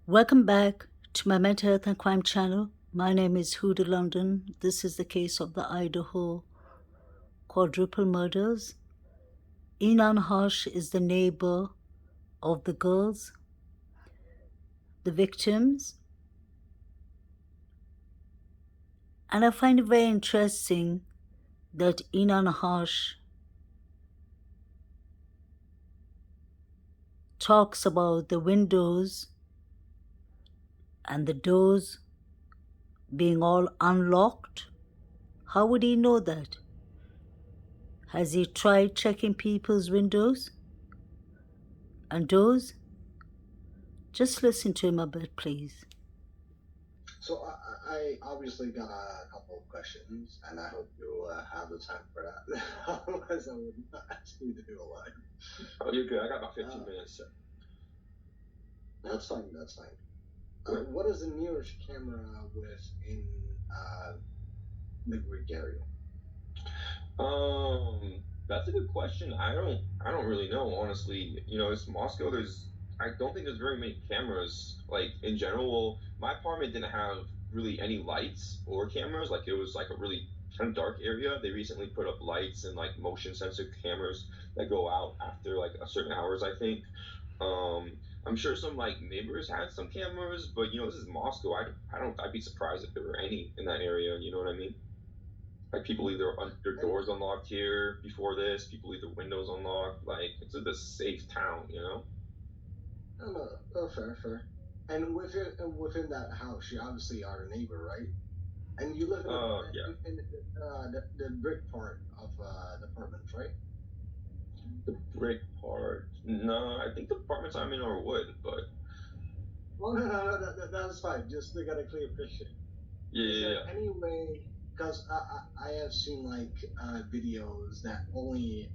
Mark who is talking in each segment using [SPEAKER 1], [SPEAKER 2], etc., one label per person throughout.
[SPEAKER 1] Welcome back to my mental health and crime channel. My name is Huda London. This is the case of the Idaho quadruple murders. Inan Harsh is the neighbor of the girls, the victims. And I find it very interesting that Inan Harsh talks about the windows and the doors being all unlocked. How would he know that? Has he tried checking people's windows and doors? Just listen to him a bit, please.
[SPEAKER 2] So I obviously got a couple of questions, and I hope you have the time for that. Otherwise, I would not ask you to do a live.
[SPEAKER 3] Oh, you're good. I got about 15 minutes.
[SPEAKER 2] That's fine. That's fine. What is the nearest camera within the Greek area?
[SPEAKER 3] That's a good question. I don't really know, honestly. It's Moscow. I don't think there's very many cameras, like in general. Well, my apartment didn't have really any lights or cameras. Like it was like a really kind of dark area. They recently put up lights and like motion sensor cameras that go out after like a certain hours, I think. Um, I'm sure some like neighbors had some cameras, but this is Moscow. I'd be surprised if there were any in that area. You know what I mean? Like people leave their doors unlocked here before this. People leave their windows unlocked. Like it's a safe town.
[SPEAKER 2] No, no, fair. And within that house, you obviously are a neighbor, right? And you live
[SPEAKER 3] Yeah.
[SPEAKER 2] in the brick part of the apartments, right?
[SPEAKER 3] The brick part. No, I think the apartments I'm in are wood, but.
[SPEAKER 2] Well, no, that's fine. Just to get a clear picture. Is there any way? Because I have seen like videos that only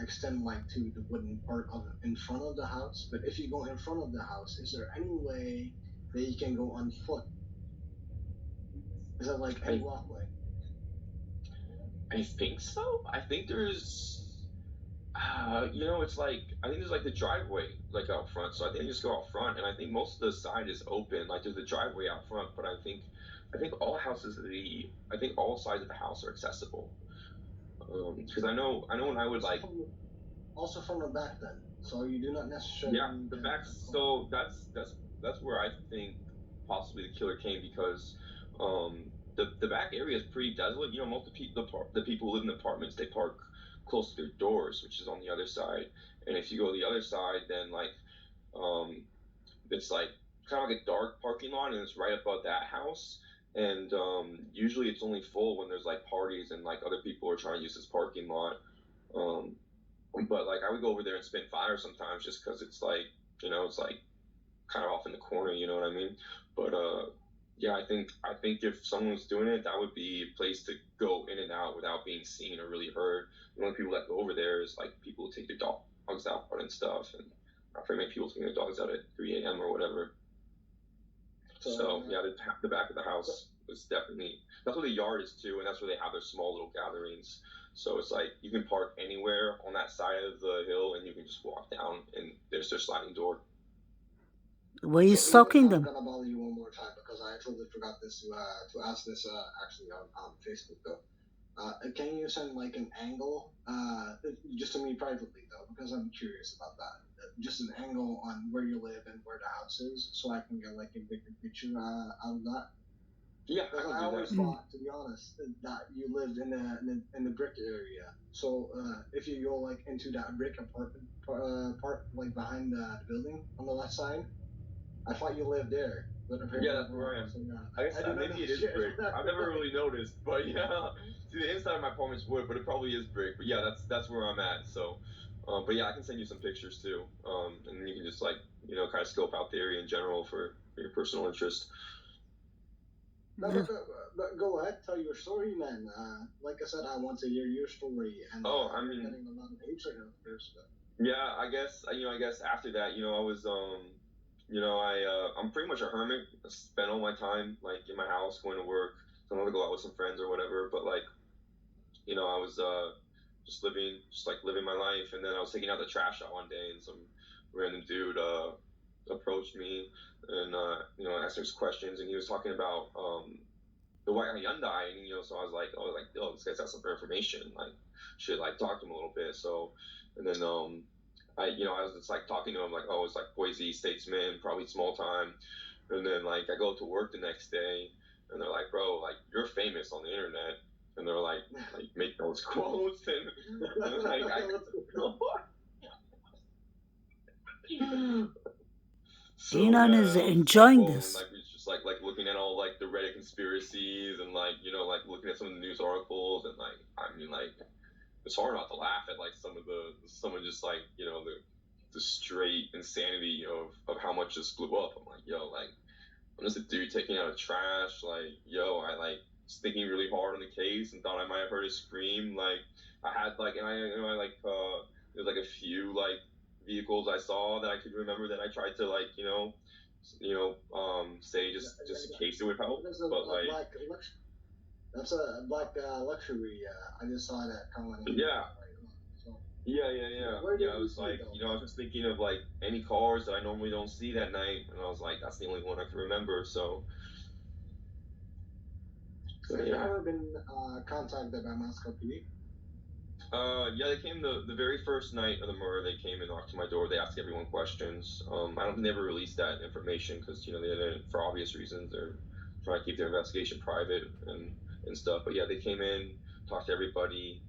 [SPEAKER 2] extend like to the wooden part of in front of the house. But if you go in front of the house, is there any way that you can go on foot? Is that like any walkway?
[SPEAKER 3] I think so. I think there's. It's like I think there's like the driveway like out front. So I think you just go out front, and I think most of the side is open. Like there's the driveway out front, but I think I think all sides of the house are accessible. Because I know when I would like.
[SPEAKER 2] Also from the back then, so you do not necessarily.
[SPEAKER 3] Yeah, the back. So that's where I think possibly the killer came because the back area is pretty desolate. Most of the people who live in apartments, they park close to their doors, which is on the other side. And if you go to the other side, then like um it's like kind of like a dark parking lot, and it's right above that house. And usually it's only full when there's like parties and like other people are trying to use this parking lot. Um, but like I would go over there and spit fire sometimes just because it's like kind of off in the corner, you know what I mean? But yeah, I think if someone was doing it, that would be a place to go in and out without being seen or really heard. The only people that go over there is like people who take their dogs out and stuff, and not very many people taking their dogs out at 3 a.m. or whatever. So yeah, the back of the house was definitely that's where the yard is too, and that's where they have their small little gatherings. So it's like you can park anywhere on that side of the hill, and you can just walk down, and there's their sliding door.
[SPEAKER 1] Were you stalking them?
[SPEAKER 2] I'm gonna bother you one more time because I totally forgot this to ask this actually on Facebook though. Can you send like an angle just to me privately though because I'm curious about that. Just an angle on where you live and where the house is, so I can get like a bigger picture out of that.
[SPEAKER 3] Yeah,
[SPEAKER 2] Because I always thought, to be honest, that you lived in the brick area. So if you go like into that brick apartment part, like behind the building on the left side, I thought you lived there. But apparently,
[SPEAKER 3] yeah, that's where I am.
[SPEAKER 2] So, yeah,
[SPEAKER 3] I guess maybe it is brick. I've never really noticed, but yeah. See, the inside of my apartment's wood, but it probably is brick. But yeah, that's where I'm at. So, but yeah, I can send you some pictures too, and then you can just like kind of scope out the area in general for your personal interest.
[SPEAKER 2] No, but go ahead, tell your story, man. Like I said, I want to hear your story, and
[SPEAKER 3] I mean,
[SPEAKER 2] getting a lot of hate right now first.
[SPEAKER 3] Yeah, I guess after that, I was I'm pretty much a hermit. I spend all my time like in my house, going to work. Sometimes I go out with some friends or whatever. But like, I was just like living my life. And then I was taking out the trash out one day, and some random dude approached me and asked us questions, and he was talking about the white Hyundai, and so I was like, oh, this guy's got some information, like should like talk to him a little bit. So, and then I was just like talking to him like, oh, it's like Boise statesman, probably small time, and then like I go to work the next day, and they're like, bro, like you're famous on the internet, and they're like make those quotes, and like So
[SPEAKER 1] Inan
[SPEAKER 3] yeah,
[SPEAKER 1] is
[SPEAKER 3] that was
[SPEAKER 1] enjoying
[SPEAKER 3] cool, and
[SPEAKER 1] this.
[SPEAKER 3] like we was just like looking at all like the Reddit conspiracies, and like like looking at some of the news articles, and like I mean like it's hard not to laugh at like some of just like the straight insanity of how much this blew up. I'm like, yo, like I'm just a dude taking out a trash, like yo, I like was thinking really hard on the case and thought I might have heard a scream. Like I had like and I like there's like a few like vehicles I saw that I could remember that I tried to like say just in case it would help. But like
[SPEAKER 2] black that's a black luxury. I just saw that comment.
[SPEAKER 3] Yeah.
[SPEAKER 2] So,
[SPEAKER 3] Yeah. I was like,
[SPEAKER 2] though?
[SPEAKER 3] I was just thinking of like any cars that I normally don't see that night, and I was like, that's the only one I can remember. So
[SPEAKER 2] Have you ever been contacted by Moscow PD?
[SPEAKER 3] Yeah, they came the very first night of the murder. They came and knocked to my door. They asked everyone questions. I don't never released that information because they didn't, for obvious reasons. They're trying to keep their investigation private and stuff. But yeah, they came in, talked to everybody.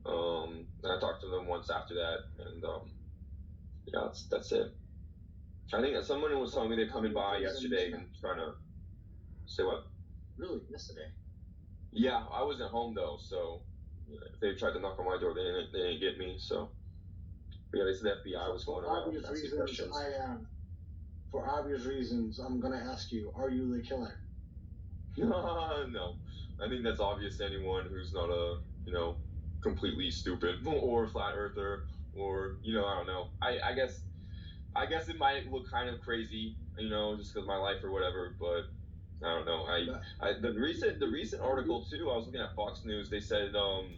[SPEAKER 3] And I talked to them once after that, and yeah, that's it. I think that someone was telling me they're coming by yesterday and trying to say what?
[SPEAKER 2] Really, yesterday?
[SPEAKER 3] Yeah, I wasn't home though, so if they tried to knock on my door, they didn't get me. So yeah, they said the FBI was going around asking questions.
[SPEAKER 2] For obvious reasons, I'm gonna ask you: are you the killer?
[SPEAKER 3] No, I think that's obvious to anyone who's not a completely stupid or flat earther or I don't know. I guess it might look kind of crazy, just because my life or whatever, but I don't know. The recent article too. I was looking at Fox News. They said, and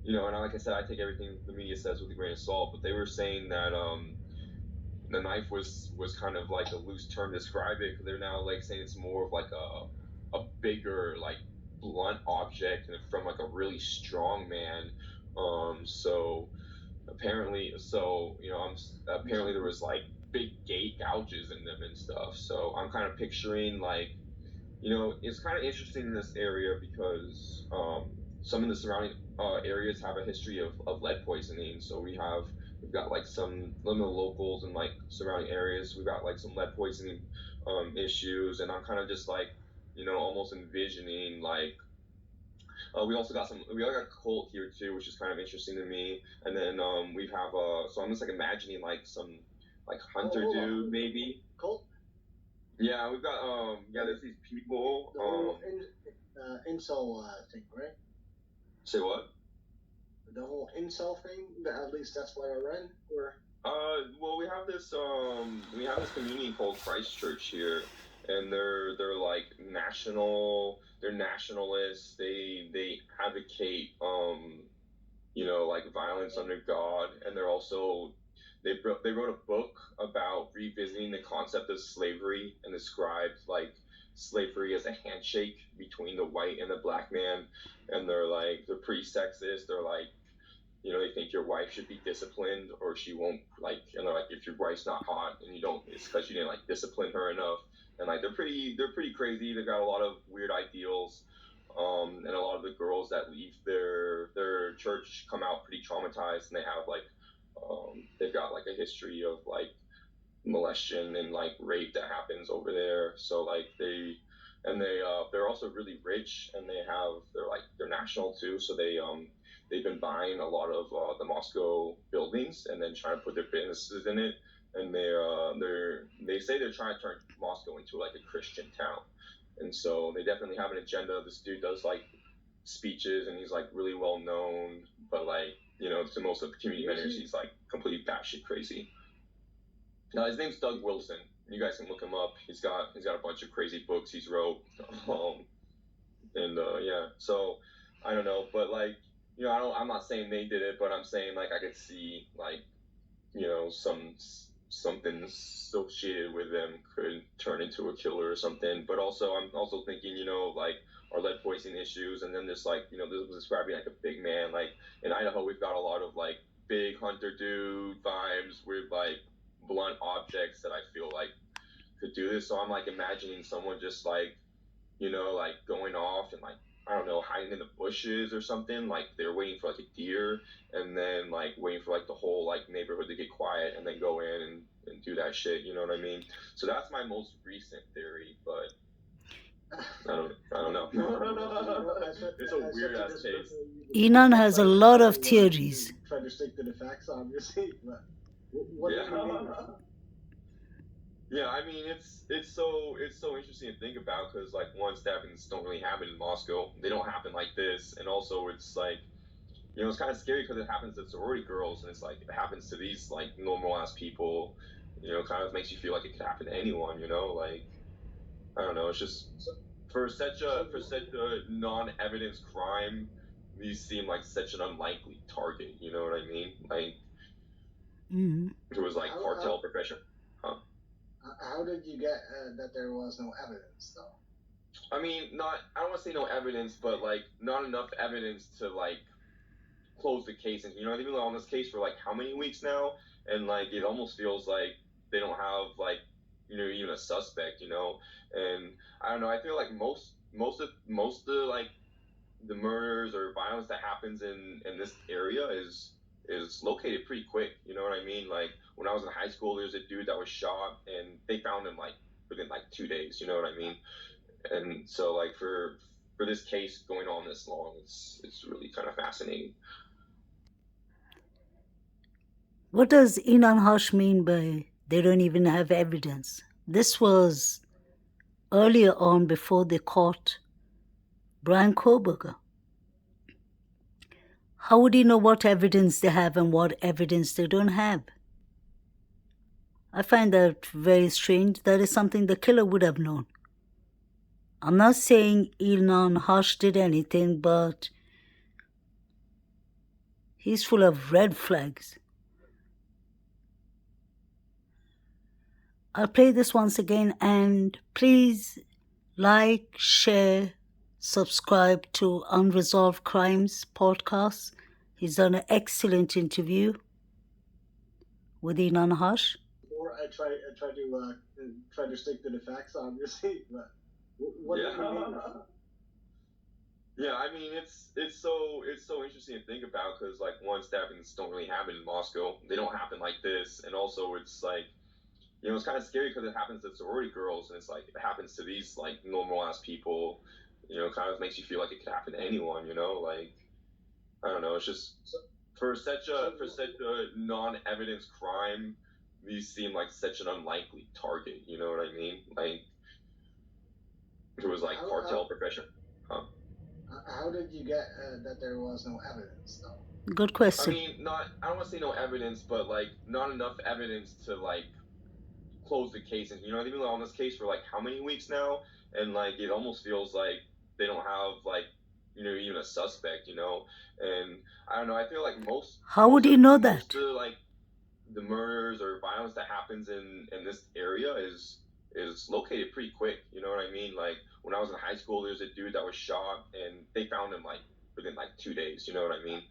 [SPEAKER 3] like I said, I take everything the media says with a grain of salt. But they were saying that the knife was kind of like a loose term to describe it, because they're now like saying it's more of like a bigger like blunt object and from like a really strong man. So apparently, apparently there was like big gate gouges in them and stuff. So I'm kind of picturing like it's kind of interesting in this area because some of the surrounding areas have a history of lead poisoning. So we've got like some of the locals and like surrounding areas. We've got like some lead poisoning issues, and I'm kind of just like almost envisioning like we also got a cult here too, which is kind of interesting to me. And then we have so I'm just like imagining like some like hunter dude maybe.
[SPEAKER 2] Cult?
[SPEAKER 3] Yeah, we've got there's these people.
[SPEAKER 2] The whole incel thing, right?
[SPEAKER 3] Say what?
[SPEAKER 2] The whole incel thing. At least that's what I read. Or
[SPEAKER 3] well, we have this community called Christ Church here, and they're like they're nationalists. They advocate like violence under God, and they're also they wrote a book about revisiting the concept of slavery and described like slavery as a handshake between the white and the black man, and they're pretty sexist. They're like they think your wife should be disciplined or she won't like, and they're like, if your wife's not hot and you don't, it's because you didn't like discipline her enough. And like they're pretty crazy. They've got a lot of weird ideals. And a lot of the girls that leave their church come out pretty traumatized, and they have like they've got like a history of like molestation and like rape that happens over there. So like they're also really rich, and they're national too. So they've been buying a lot of the Moscow buildings and then trying to put their businesses in it. And they say they're trying to turn Moscow into like a Christian town. And so they definitely have an agenda. This dude does like speeches, and he's like really well known, but like to most of the community members, he's like completely batshit crazy. Now his name's Doug Wilson. You guys can look him up. He's got a bunch of crazy books he's wrote. Yeah. So I don't know, but like I'm not saying they did it, but I'm saying like I could see like some something associated with them could turn into a killer or something. But also, I'm also thinking, like our lead poisoning issues, and then this like, this was describing like a big man. Like in Idaho, we've got a lot of like big hunter dude vibes with like blunt objects that I feel like could do this. So I'm like imagining someone just like, like going off and like, I don't know, hiding in the bushes or something. Like they're waiting for like a deer, and then like waiting for like the whole like neighborhood to get quiet, and then go in and do that shit. You know what I mean? So that's my most recent theory, but I don't know. It's a weird ass case.
[SPEAKER 1] Inan has a lot of theories.
[SPEAKER 2] Try to stick to the facts, obviously, but what do you mean?
[SPEAKER 3] Yeah, I mean it's so interesting to think about because like one, stabbings don't really happen in Moscow. They don't happen like this, and also it's like it's kind of scary because it happens to sorority girls, and it's like it happens to these like normal ass people. Kind of makes you feel like it could happen to anyone. Like I don't know. It's just for such a non-evidence crime, these seem like such an unlikely target. You know what I mean? Like if it was like cartel profession, huh?
[SPEAKER 2] How did you get that there was no evidence, though?
[SPEAKER 3] I mean, I don't want to say no evidence, but like not enough evidence to like close the case. And they've been on this case for like how many weeks now, and like it almost feels like they don't have like even a suspect. And I don't know. I feel like most of like the murders or violence that happens in this area is located pretty quick. You know what I mean? Like when I was in high school, there's a dude that was shot, and they found him like within like 2 days. You know what I mean? And so like for this case going on this long, it's really kind of fascinating.
[SPEAKER 1] What does Inan Harsh mean by they don't even have evidence? This was earlier on before they caught Brian Koberger. How would he know what evidence they have and what evidence they don't have? I find that very strange. That is something the killer would have known. I'm not saying Inan Harsh did anything, but he's full of red flags. I'll play this once again, and please like, share, subscribe to Unresolved Crimes podcast. He's done an excellent interview with Inan Harsh.
[SPEAKER 2] Or I try to stick to the facts, obviously, but what do you mean?
[SPEAKER 3] Yeah, I mean it's so interesting to think about because like one, stabbings don't really happen in Moscow. They don't happen like this, and also it's like it's kind of scary because it happens to sorority girls, and it's like it happens to these like normal ass people. Kind of makes you feel like it could happen to anyone. Like I don't know. It's just for such a non-evidence crime, these seem like such an unlikely target. You know what I mean? Like if it was like cartel profession, huh?
[SPEAKER 2] How did you get that there was no evidence, though?
[SPEAKER 1] Good question.
[SPEAKER 3] I mean, I don't want to say no evidence, but like not enough evidence to like close the case. And they've been on this case for like how many weeks now, and like it almost feels like they don't have like even a suspect. And I don't know. I feel like
[SPEAKER 1] How would he know that?
[SPEAKER 3] Most of like the murders or violence that happens in this area is located pretty quick. You know what I mean? Like when I was in high school, there's a dude that was shot, and they found him like within like 2 days. You know what I mean?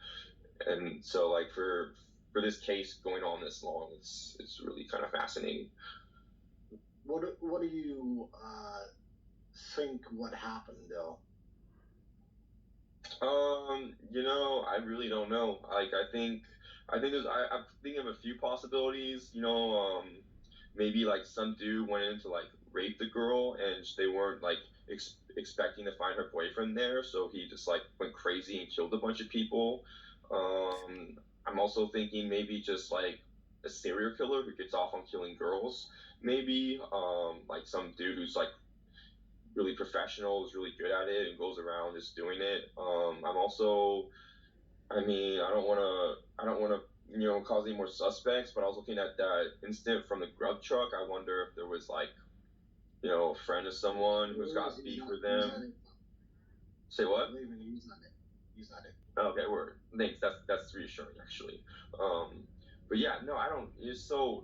[SPEAKER 3] And so like for this case going on this long, it's really kind of fascinating.
[SPEAKER 2] What do you think what happened, though?
[SPEAKER 3] I really don't know. Like I'm thinking of a few possibilities. Maybe like some dude went in to like rape the girl, and they weren't like expecting to find her boyfriend there, so he just like went crazy and killed a bunch of people. I'm also thinking maybe just like a serial killer who gets off on killing girls. Maybe like some dude who's like really professional, is really good at it, and goes around just doing it. I'm also, I mean, I don't want to, cause any more suspects, but I was looking at that incident from the grub truck. I wonder if there was like, a friend of someone who's got beef with them. Say what?
[SPEAKER 2] He's not it.
[SPEAKER 3] Okay, word. Thanks. That's reassuring actually. but yeah, no, I don't. It's so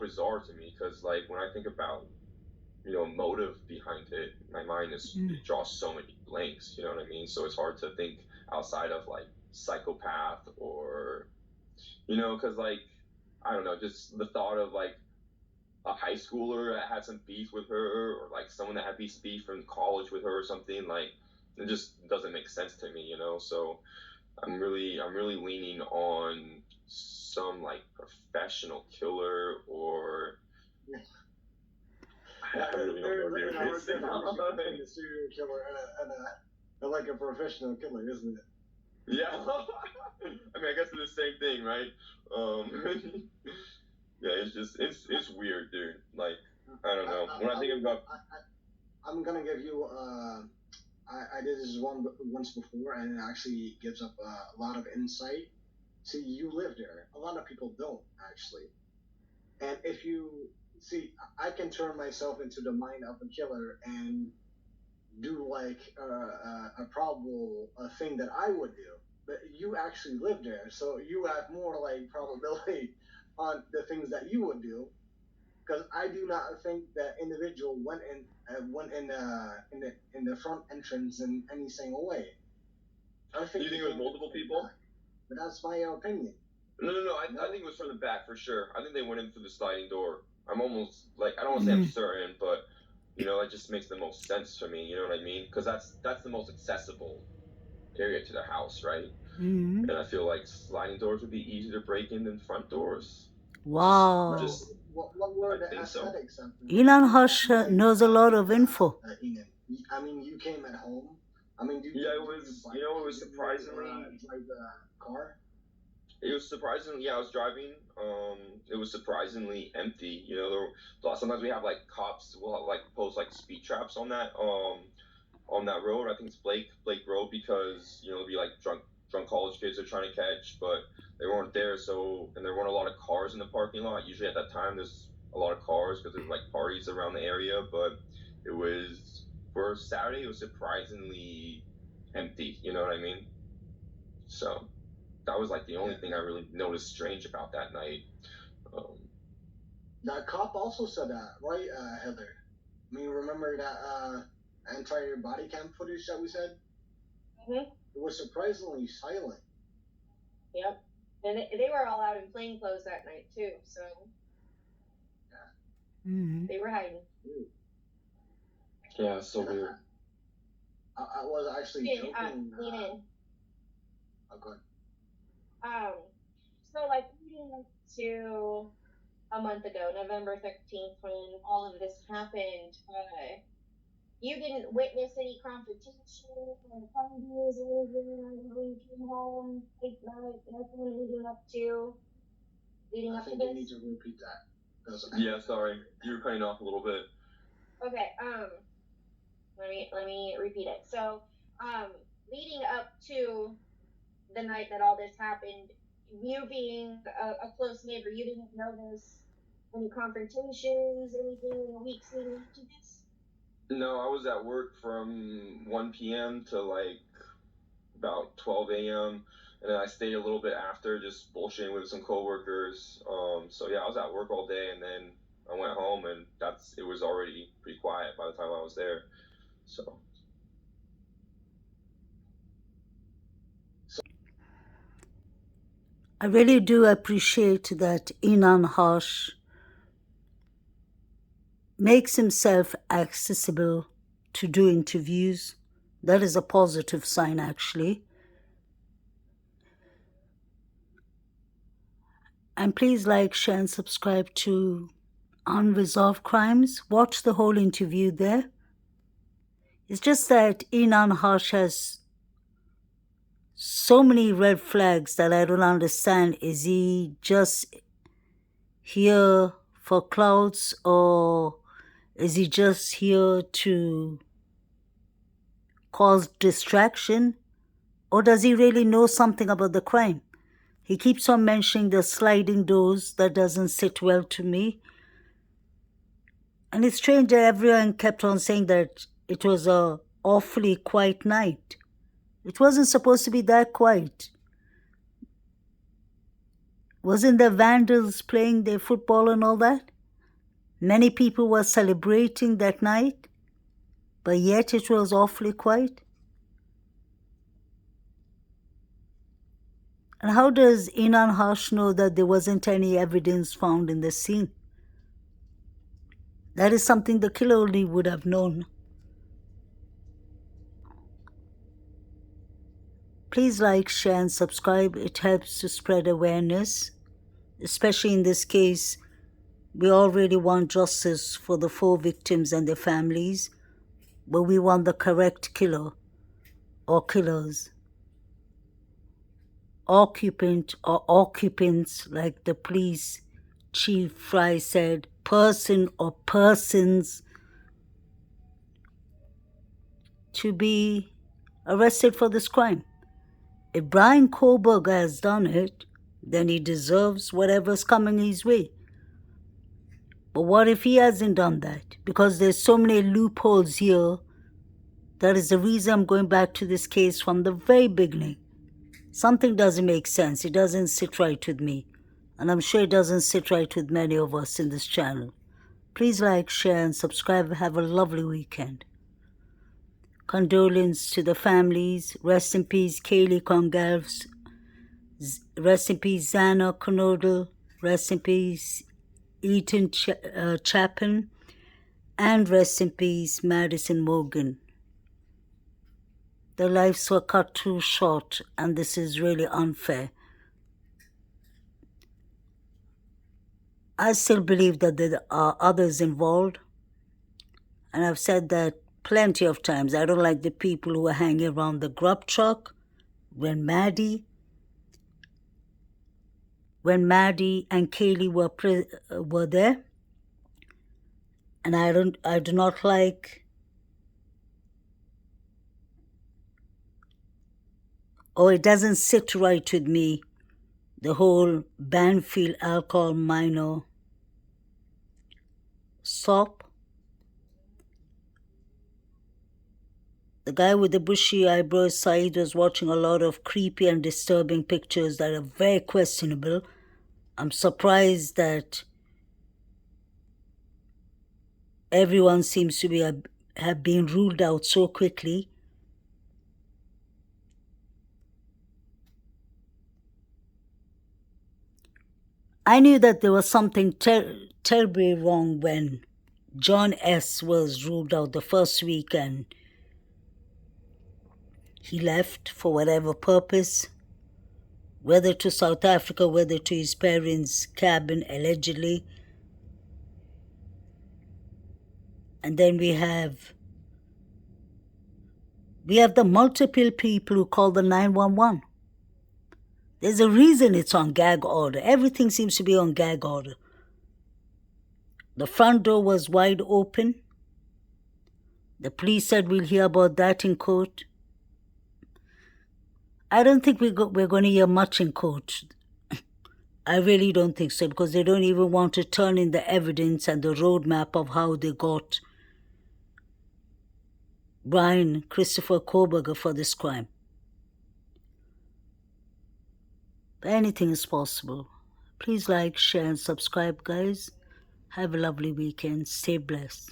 [SPEAKER 3] bizarre to me because like when I think about motive behind it, my mind it draws so many blanks. You know what I mean? So it's hard to think outside of like psychopath or because like I don't know, just the thought of like a high schooler that had some beef with her, or like someone that had beef from college with her or something. Like it just doesn't make sense to me. So I'm really leaning on some like professional killer or. I really don't know, dude.
[SPEAKER 2] There's between a serial killer and like a professional killer, isn't it?
[SPEAKER 3] Yeah. I mean, I guess it's the same thing, right? Yeah, it's weird, dude. Like, I don't know. When I think about,
[SPEAKER 2] I'm gonna give you I did this once before, and it actually gives up a lot of insight. See, you live there. A lot of people don't actually. And if you see, I can turn myself into the mind of a killer and do like a probable thing that I would do. But you actually live there, so you have more like probability on the things that you would do. Because I do not think that individual went in the front entrance in any single way. I think
[SPEAKER 3] you think it was multiple people?
[SPEAKER 2] But that's my opinion.
[SPEAKER 3] No. I think it was from the back for sure. I think they went in through the sliding door. I'm almost like I don't want to say I'm certain, but it just makes the most sense to me. You know what I mean? Because that's the most accessible area to the house, right?
[SPEAKER 1] Mm-hmm.
[SPEAKER 3] And I feel like sliding doors would be easier to break in than front doors.
[SPEAKER 1] Wow.
[SPEAKER 2] What were the aesthetics of it?
[SPEAKER 1] Inan Hush knows a lot of info.
[SPEAKER 2] Inan. I mean, you came at home. I mean,
[SPEAKER 3] it was surprisingly
[SPEAKER 2] drive the car.
[SPEAKER 3] It was surprisingly, I was driving. It was surprisingly empty. Sometimes we have like cops will have, like post like speed traps on that road. I think it's Blake Road because there'll be like drunk college kids they're trying to catch, but they weren't there. So and there weren't a lot of cars in the parking lot. Usually at that time there's a lot of cars because there's like parties around the area. But it was for Saturday. It was surprisingly empty. You know what I mean? So that was like the only thing I really noticed strange about that night.
[SPEAKER 2] That cop also said that, right, Heather? I mean, remember that entire body cam footage that we said?
[SPEAKER 4] Mm-hmm.
[SPEAKER 2] It was surprisingly silent.
[SPEAKER 4] Yep. And they were all out in plain clothes that night, too, so.
[SPEAKER 1] Yeah. Mm-hmm.
[SPEAKER 4] They were hiding.
[SPEAKER 3] Yeah, so weird.
[SPEAKER 2] I was actually joking.
[SPEAKER 4] Inan.
[SPEAKER 2] Oh, go ahead.
[SPEAKER 4] So like leading to a month ago, November 13th, when all of this happened, you didn't witness any confrontation or parties or anything when you came home, late night, nothing leading up to this?
[SPEAKER 2] I think you need to repeat that.
[SPEAKER 3] Yeah, sorry. You were cutting off a little bit.
[SPEAKER 4] Okay, let me repeat it. So, leading up to the night that all this happened, you being a close neighbor, you didn't notice any confrontations, anything in the weeks leading up to this?
[SPEAKER 3] No, I was at work from 1 p.m. to like about 12 a.m. and then I stayed a little bit after, just bullshitting with some coworkers. So yeah, I was at work all day, and then I went home, and it was already pretty quiet by the time I was there. So.
[SPEAKER 1] I really do appreciate that Inan Hush makes himself accessible to do interviews. That is a positive sign, actually. And please like, share, and subscribe to Unresolved Crimes. Watch the whole interview there. It's just that Inan Hush has so many red flags that I don't understand. Is he just here for clouds, or is he just here to cause distraction, or does he really know something about the crime? He keeps on mentioning the sliding doors. That doesn't sit well to me. And it's strange that everyone kept on saying that it was a awfully quiet night. It wasn't supposed to be that quiet. Wasn't there vandals playing their football and all that? Many people were celebrating that night, but yet it was awfully quiet. And how does Inan Harsh know that there wasn't any evidence found in the scene? That is something the killer only would have known. Please like, share, and subscribe. It helps to spread awareness. Especially in this case, we all really want justice for the 4 victims and their families, but we want the correct killer or killers. Occupant or occupants, like the police chief Fry said, person or persons to be arrested for this crime. If Brian Koberger has done it, then he deserves whatever's coming his way. But what if he hasn't done that? Because there's so many loopholes here. That is the reason I'm going back to this case from the very beginning. Something doesn't make sense. It doesn't sit right with me. And I'm sure it doesn't sit right with many of us in this channel. Please like, share, and subscribe. Have a lovely weekend. Condolence to the families. Rest in peace, Kaylee Congalves. Rest in peace, Zana Konodal. Rest in peace, Eaton Chapin. And rest in peace, Madison Morgan. Their lives were cut too short, and this is really unfair. I still believe that there are others involved, and I've said that plenty of times. I don't like the people who are hanging around the grub truck when Maddie and Kaylee were there, and I do not like, it doesn't sit right with me, the whole Banfield alcohol minor stop. The guy with the bushy eyebrows, Saeed, was watching a lot of creepy and disturbing pictures that are very questionable. I'm surprised that everyone seems to have been ruled out so quickly. I knew that there was something terribly wrong when John S. was ruled out the first week and he left for whatever purpose, whether to South Africa, whether to his parents' cabin, allegedly. And then we have the multiple people who call the 911. There's a reason it's on gag order. Everything seems to be on gag order. The front door was wide open. The police said we'll hear about that in court. I don't think we're going to hear much in court. I really don't think so, because they don't even want to turn in the evidence and the roadmap of how they got Brian Christopher Koberger for this crime. But anything is possible. Please like, share, and subscribe, guys. Have a lovely weekend. Stay blessed.